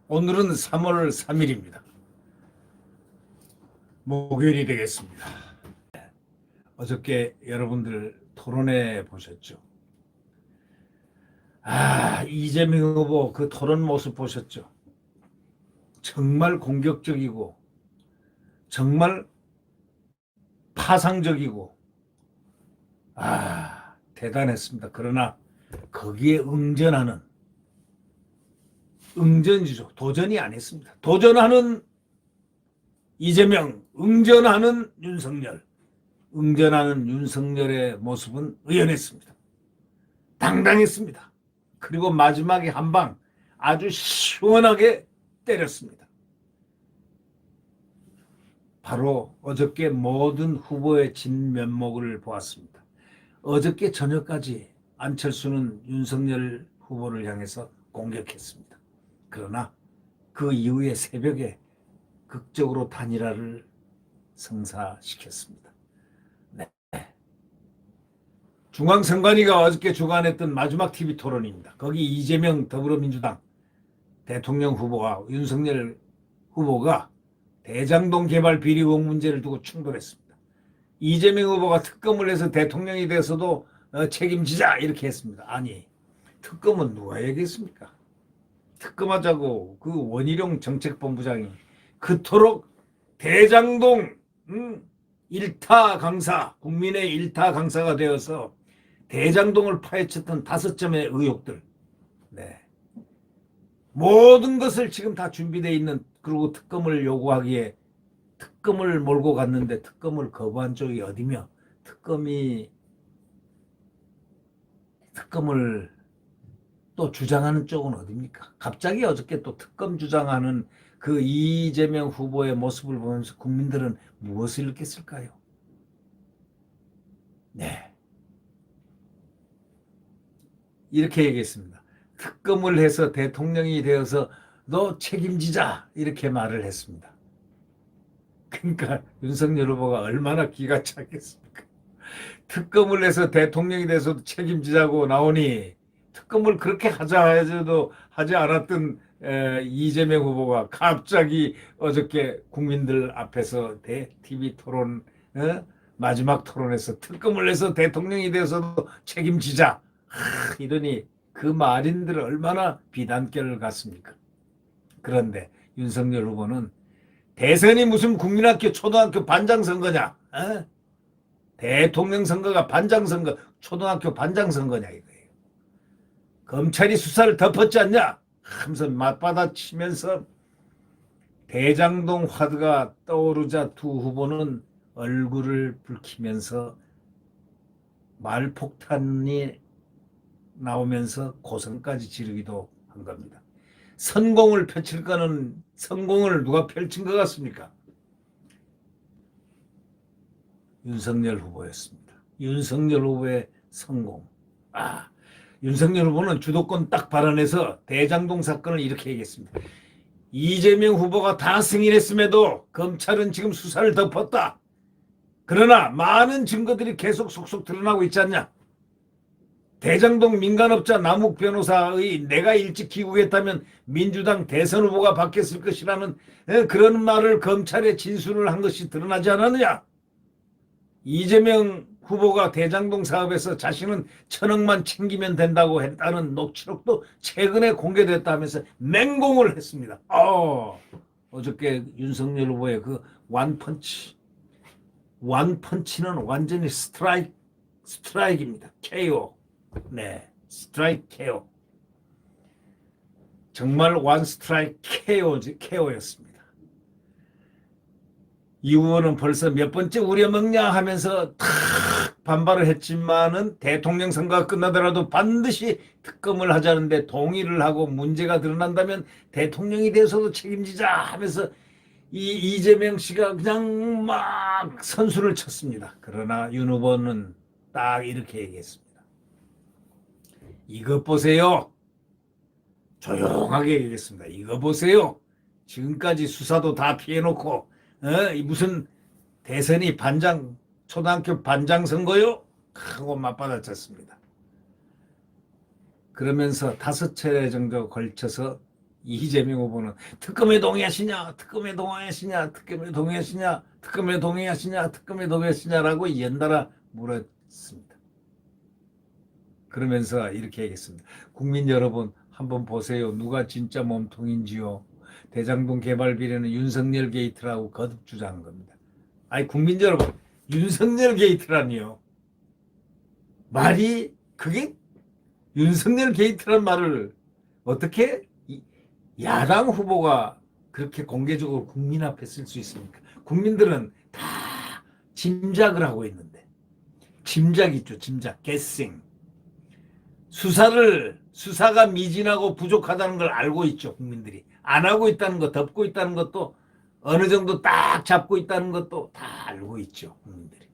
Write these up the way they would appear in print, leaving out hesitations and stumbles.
오늘은 3월 3일입니다. 목요일이 되겠습니다. 어저께 여러분들 토론회 보셨죠? 이재명 후보 그 토론 모습 보셨죠? 정말 공격적이고 정말 파상적이고 대단했습니다. 그러나 거기에 응전이죠. 도전이 안 했습니다. 도전하는 이재명, 응전하는 윤석열, 응전하는 윤석열의 모습은 의연했습니다. 당당했습니다. 그리고 마지막에 한 방 아주 시원하게 때렸습니다. 바로 어저께 모든 후보의 진면목을 보았습니다. 어저께 저녁까지 안철수는 윤석열 후보를 향해서 공격했습니다. 그러나 그 이후에 새벽에 극적으로 단일화를 성사시켰습니다. 네. 중앙선관위가 어저께 주관했던 마지막 TV 토론입니다. 거기 이재명 더불어민주당 대통령 후보와 윤석열 후보가 대장동 개발 비리 의혹 문제를 두고 충돌했습니다. 이재명 후보가 특검을 해서 대통령이 돼서도 책임지자 이렇게 했습니다. 아니, 특검은 누가 얘기했습니까? 특검하자고 그 원희룡 정책본부장이 그토록 대장동 일타 강사, 국민의 일타 강사가 되어서 대장동을 파헤쳤던 5점의 의혹들, 모든 것을 지금 다 준비되어 있는, 그리고 특검을 요구하기에 특검을 몰고 갔는데 특검을 거부한 쪽이 어디며 특검을 또 주장하는 쪽은 어디입니까? 갑자기 어저께 또 특검 주장하는 그 이재명 후보의 모습을 보면서 국민들은 무엇을 느꼈을까요? 네. 이렇게 얘기했습니다. 특검을 해서 대통령이 되어서 너 책임지자 이렇게 말을 했습니다. 그러니까 윤석열 후보가 얼마나 기가 차겠습니까? 특검을 해서 대통령이 돼서도 책임지자고 나오니 특검을 그렇게 하자 해도 하지 않았던 이재명 후보가 갑자기 어저께 국민들 앞에서 TV 토론 마지막 토론에서 특검을 해서 대통령이 돼서도 책임지자 이러니 그 말인들 얼마나 비단결을 갖습니까? 그런데 윤석열 후보는 대선이 무슨 국민학교 초등학교 반장선거냐? 대통령 선거가 반장선거, 초등학교 반장선거냐 이거예요. 검찰이 수사를 덮었지 않냐 하면서 맞받아치면서 대장동 화두가 떠오르자 두 후보는 얼굴을 붉히면서 말폭탄이 나오면서 고성까지 지르기도 한 겁니다. 선공을 펼칠 거는 성공을 누가 펼친 것 같습니까? 윤석열 후보였습니다. 윤석열 후보의 성공. 윤석열 후보는 주도권 딱 발언해서 대장동 사건을 이렇게 얘기했습니다. 이재명 후보가 다 승인했음에도 검찰은 지금 수사를 덮었다. 그러나 많은 증거들이 계속 속속 드러나고 있지 않냐. 대장동 민간업자 남욱 변호사의 내가 일찍 귀국했다면 민주당 대선 후보가 바뀌었을 것이라는 그런 말을 검찰에 진술을 한 것이 드러나지 않았느냐. 이재명 후보가 대장동 사업에서 자신은 1,000억만 챙기면 된다고 했다는 녹취록도 최근에 공개됐다면서 맹공을 했습니다. 어저께 윤석열 후보의 그 완펀치는 완전히 스트라이크입니다. KO. 네, 스트라이크 KO. 정말 원 스트라이크 KO였습니다. 이 후보는 벌써 몇 번째 우려먹냐 하면서 탁 반발을 했지만은 대통령 선거가 끝나더라도 반드시 특검을 하자는데 동의를 하고 문제가 드러난다면 대통령이 돼서도 책임지자 하면서 이재명 씨가 그냥 막 선수를 쳤습니다. 그러나 윤 후보는 딱 이렇게 얘기했습니다. 이것 보세요. 조용하게 얘기했습니다. 이거 보세요. 지금까지 수사도 다 피해놓고 무슨 대선이 초등학교 반장 선거요? 하고 맞받아쳤습니다. 그러면서 5차례 정도 걸쳐서 이재명 후보는 특검에 동의하시냐, 특검에 동의하시냐, 특검에 동의하시냐, 특검에 동의하시냐, 특검에 동의하시냐라고 연달아 물었습니다. 그러면서 이렇게 얘기했습니다. 국민 여러분 한번 보세요. 누가 진짜 몸통인지요. 대장동 개발 비리는 윤석열 게이트라고 거듭 주장한 겁니다. 아니 국민 여러분, 윤석열 게이트라니요. 말이 그게 윤석열 게이트란 말을 어떻게 야당 후보가 그렇게 공개적으로 국민 앞에 쓸 수 있습니까? 국민들은 다 짐작을 하고 있는데, 짐작 있죠, 짐작, guessing. 수사가 미진하고 부족하다는 걸 알고 있죠, 국민들이. 안 하고 있다는 거, 덮고 있다는 것도, 어느 정도 딱 잡고 있다는 것도 다 알고 있죠, 국민들이.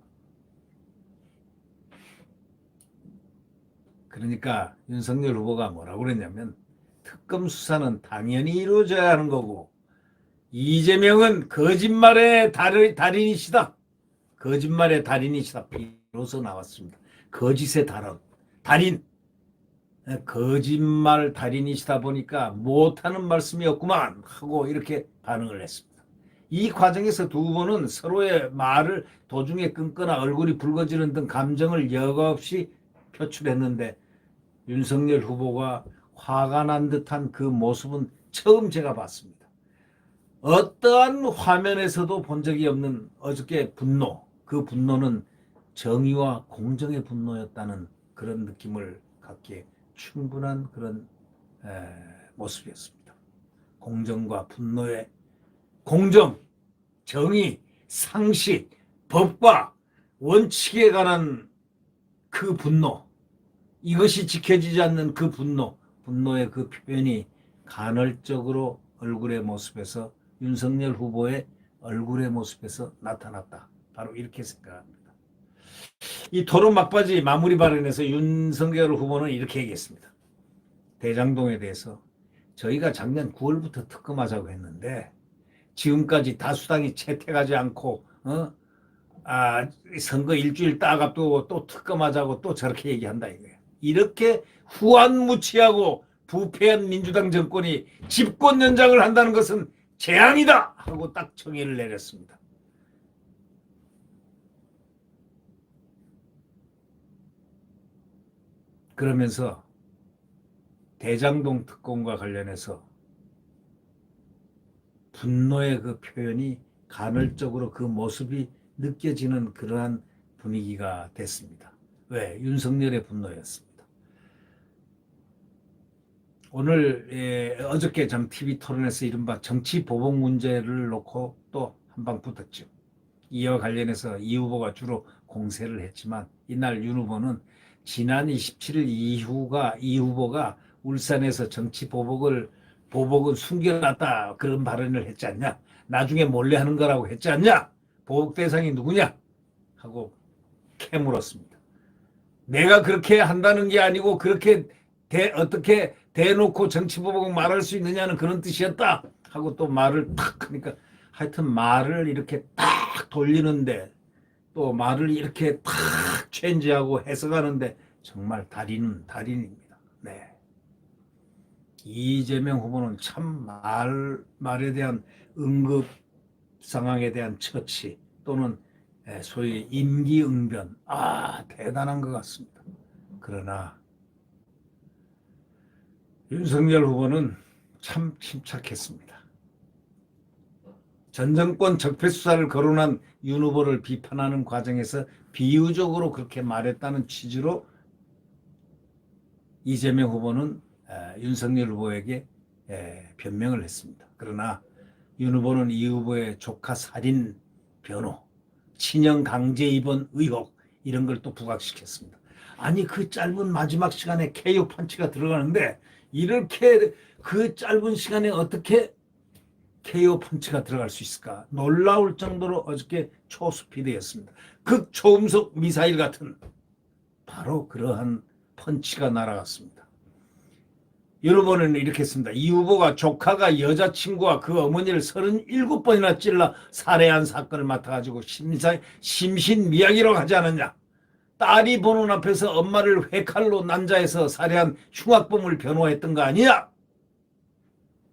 그러니까 윤석열 후보가 뭐라고 그랬냐면, 특검 수사는 당연히 이루어져야 하는 거고, 이재명은 거짓말의 달인이시다. 거짓말의 달인이시다. 비로소 나왔습니다. 거짓의 달인. 거짓말 달인이시다 보니까 못하는 말씀이 없구만 하고 이렇게 반응을 했습니다. 이 과정에서 두 후보는 서로의 말을 도중에 끊거나 얼굴이 붉어지는 등 감정을 여과 없이 표출했는데, 윤석열 후보가 화가 난 듯한 그 모습은 처음 제가 봤습니다. 어떠한 화면에서도 본 적이 없는 어저께 분노, 그 분노는 정의와 공정의 분노였다는 그런 느낌을 갖기에 충분한 그런 모습이었습니다. 공정과 분노의 공정, 정의, 상식, 법과 원칙에 관한 그 분노, 이것이 지켜지지 않는 그 분노의 그 표현이 간헐적으로 얼굴의 모습에서, 윤석열 후보의 얼굴의 모습에서 나타났다. 바로 이렇게 생각합니다. 이 토론 막바지 마무리 발언에서 윤석열 후보는 이렇게 얘기했습니다. 대장동에 대해서 저희가 작년 9월부터 특검하자고 했는데 지금까지 다수당이 채택하지 않고 선거 일주일 딱 앞두고 또 특검하자고 또 저렇게 얘기한다 이거예요. 이렇게 후한무치하고 부패한 민주당 정권이 집권 연장을 한다는 것은 재앙이다 하고 딱 정의를 내렸습니다. 그러면서 대장동 특검과 관련해서 분노의 그 표현이 간헐적으로 그 모습이 느껴지는 그러한 분위기가 됐습니다. 왜? 윤석열의 분노였습니다. 오늘 어저께 참 TV 토론에서 이른바 정치 보복 문제를 놓고 또 한 방 붙었죠. 이와 관련해서 이 후보가 주로 공세를 했지만 이날 윤 후보는 지난 27일 이 후보가 울산에서 정치 보복은 숨겨놨다 그런 발언을 했지 않냐, 나중에 몰래 하는 거라고 했지 않냐, 보복 대상이 누구냐 하고 캐물었습니다. 내가 그렇게 한다는 게 아니고 그렇게 어떻게 대놓고 정치 보복 말할 수 있느냐는 그런 뜻이었다 하고 또 말을 탁 하니까, 하여튼 말을 이렇게 딱 돌리는데 또 말을 이렇게 탁 체인지하고 해석하는데 정말 달인입니다. 네. 이재명 후보는 참 말에 대한 응급 상황에 대한 처치 또는 소위 임기응변, 대단한 것 같습니다. 그러나 윤석열 후보는 참 침착했습니다. 전 정권 적폐 수사를 거론한 윤 후보를 비판하는 과정에서 비유적으로 그렇게 말했다는 취지로 이재명 후보는 윤석열 후보에게 변명을 했습니다. 그러나 윤 후보는 이 후보의 조카 살인 변호, 친형 강제 입원 의혹 이런 걸 또 부각시켰습니다. 아니 그 짧은 마지막 시간에 KO 펀치가 들어가는데 이렇게 그 짧은 시간에 어떻게 KO 펀치가 들어갈 수 있을까? 놀라울 정도로 어저께 초스피드였습니다. 극초음속 미사일 같은 바로 그러한 펀치가 날아갔습니다. 여러분은 이렇게 했습니다. 이 후보가 조카가 여자친구와 그 어머니를 37번이나 찔러 살해한 사건을 맡아가지고 심신미약이라고 하지 않았냐? 딸이 보는 앞에서 엄마를 회칼로 난자해서 살해한 흉악범을 변호했던 거 아니야?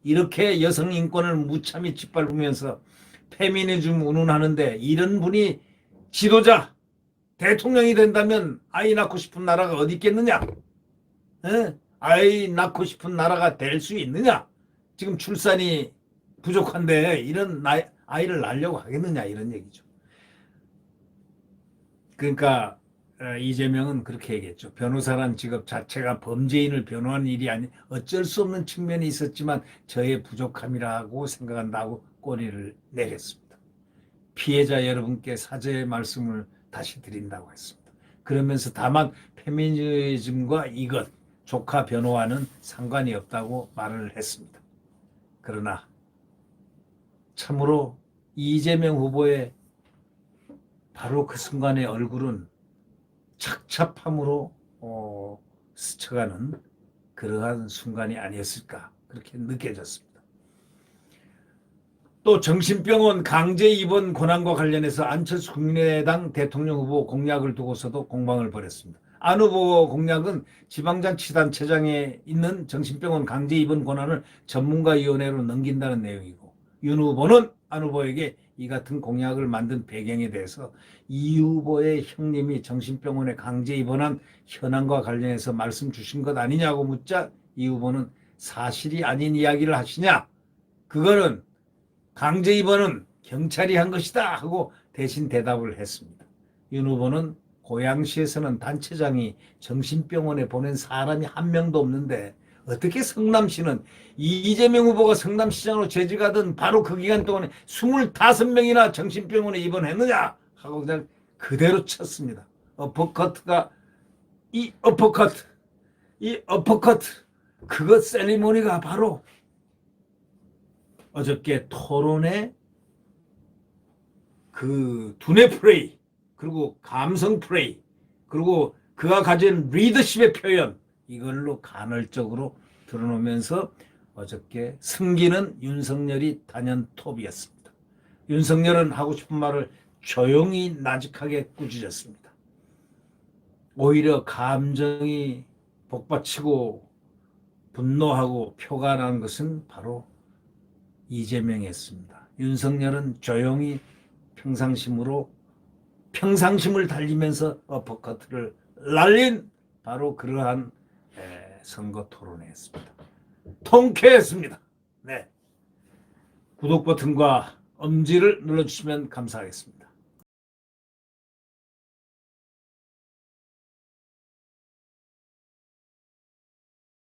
이렇게 여성 인권을 무참히 짓밟으면서 페미니즘 운운하는데 이런 분이 지도자, 대통령이 된다면 아이 낳고 싶은 나라가 어디 있겠느냐? 에? 아이 낳고 싶은 나라가 될 수 있느냐? 지금 출산이 부족한데 이런 아이를 낳으려고 하겠느냐 이런 얘기죠. 그러니까 이재명은 그렇게 얘기했죠. 변호사란 직업 자체가 범죄인을 변호하는 일이 아닌 어쩔 수 없는 측면이 있었지만 저의 부족함이라고 생각한다고 꼬리를 내렸습니다. 피해자 여러분께 사죄의 말씀을 다시 드린다고 했습니다. 그러면서 다만 페미니즘과 이것 조카 변호와는 상관이 없다고 말을 했습니다. 그러나 참으로 이재명 후보의 바로 그 순간의 얼굴은 착잡함으로 스쳐가는 그러한 순간이 아니었을까 그렇게 느껴졌습니다. 또 정신병원 강제 입원 권한과 관련해서 안철수 국민의당 대통령 후보 공약을 두고서도 공방을 벌였습니다. 안 후보 공약은 지방자치단체장에 있는 정신병원 강제 입원 권한을 전문가위원회로 넘긴다는 내용이고, 윤 후보는 안 후보에게 이 같은 공약을 만든 배경에 대해서 이 후보의 형님이 정신병원에 강제 입원한 현황과 관련해서 말씀 주신 것 아니냐고 묻자 이 후보는 사실이 아닌 이야기를 하시냐? 그거는 강제 입원은 경찰이 한 것이다 하고 대신 대답을 했습니다. 윤 후보는 고양시에서는 단체장이 정신병원에 보낸 사람이 한 명도 없는데 어떻게 성남시는 이재명 후보가 성남시장으로 재직하던 바로 그 기간 동안에 25명이나 정신병원에 입원했느냐 하고 그냥 그대로 쳤습니다. 이 어퍼커트 그것 세리머니가 바로 어저께 토론의 그 두뇌 플레이, 그리고 감성 플레이, 그리고 그가 가진 리더십의 표현, 이걸로 간헐적으로 드러내면서 어저께 승기는 윤석열이 단연 톱이었습니다. 윤석열은 하고 싶은 말을 조용히 나직하게 꾸짖었습니다. 오히려 감정이 복받치고 분노하고 표가 나는 것은 바로 이재명이었습니다. 윤석열은 조용히 평상심을 달리면서 어퍼커트를 날린 바로 그러한 선거 토론회였습니다. 통쾌했습니다. 네. 구독 버튼과 엄지를 눌러주시면 감사하겠습니다.